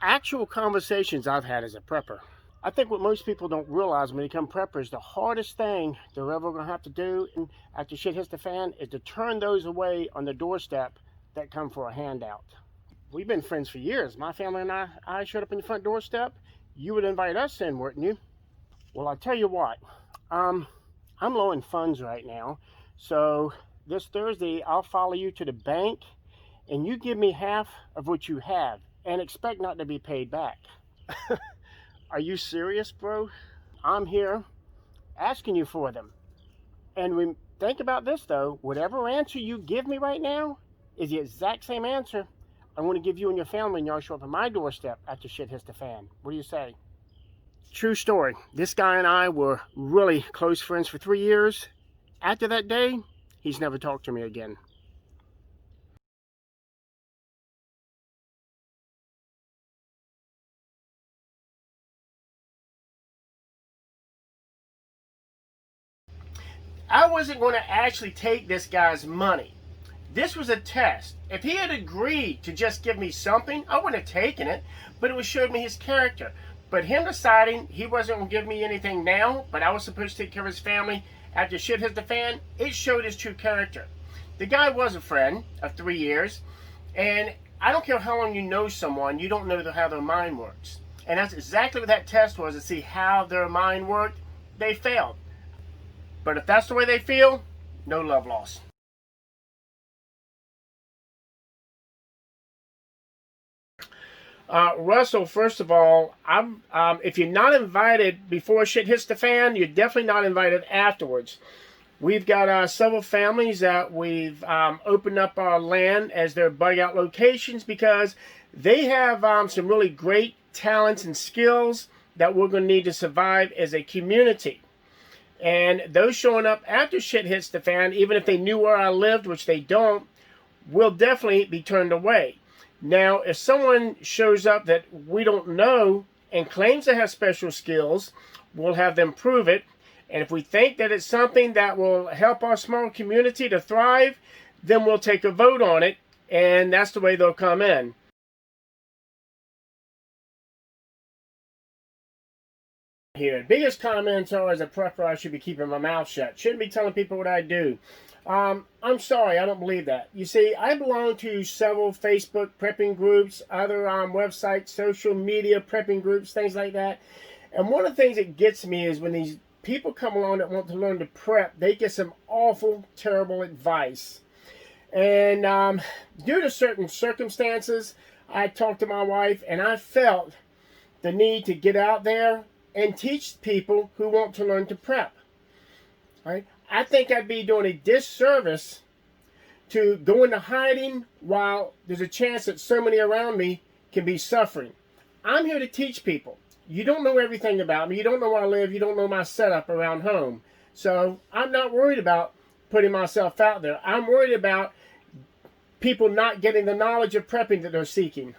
actual conversations I've had as a prepper. I think what most people don't realize when they become preppers, the hardest thing they're ever going to have to do after shit hits the fan is to turn those away on the doorstep that come for a handout. We've been friends for years. My family and I showed up in the front doorstep. You would invite us in, wouldn't you? Well, I'll tell you what. I'm low in funds right now. So this Thursday, I'll follow you to the bank and you give me half of what you have and expect not to be paid back. Are you serious, bro? I'm here asking you for them. And think about this, though. Whatever answer you give me right now is the exact same answer I'm going to give you and your family when y'all show up at my doorstep after shit hits the fan. What do you say? True story. This guy and I were really close friends for 3 years. After that day, he's never talked to me again. I wasn't going to actually take this guy's money. This was a test. If he had agreed to just give me something, I wouldn't have taken it, but it would showed me his character. But him deciding he wasn't going to give me anything now, but I was supposed to take care of his family after shit hit the fan, it showed his true character. The guy was a friend of 3 years, and I don't care how long you know someone, you don't know how their mind works. And that's exactly what that test was, to see how their mind worked. They failed. But if that's the way they feel, no love lost. Russell, first of all, if you're not invited before shit hits the fan, you're definitely not invited afterwards. We've got several families that we've opened up our land as their bug out locations because they have some really great talents and skills that we're going to need to survive as a community. And those showing up after shit hits the fan, even if they knew where I lived, which they don't, will definitely be turned away. Now, if someone shows up that we don't know and claims to have special skills, we'll have them prove it. And if we think that it's something that will help our small community to thrive, then we'll take a vote on it, and that's the way they'll come in. Here, biggest comments are, as a prepper, I should be keeping my mouth shut. Shouldn't be telling people what I do. I'm sorry, I don't believe that. You see, I belong to several Facebook prepping groups, other websites, social media prepping groups, things like that. And one of the things that gets me is when these people come along that want to learn to prep, they get some awful, terrible advice. And due to certain circumstances, I talked to my wife, and I felt the need to get out there and teach people who want to learn to prep. Right? I think I'd be doing a disservice to go into hiding while there's a chance that so many around me can be suffering. I'm here to teach people. You don't know everything about me. You don't know where I live. You don't know my setup around home. So I'm not worried about putting myself out there. I'm worried about people not getting the knowledge of prepping that they're seeking.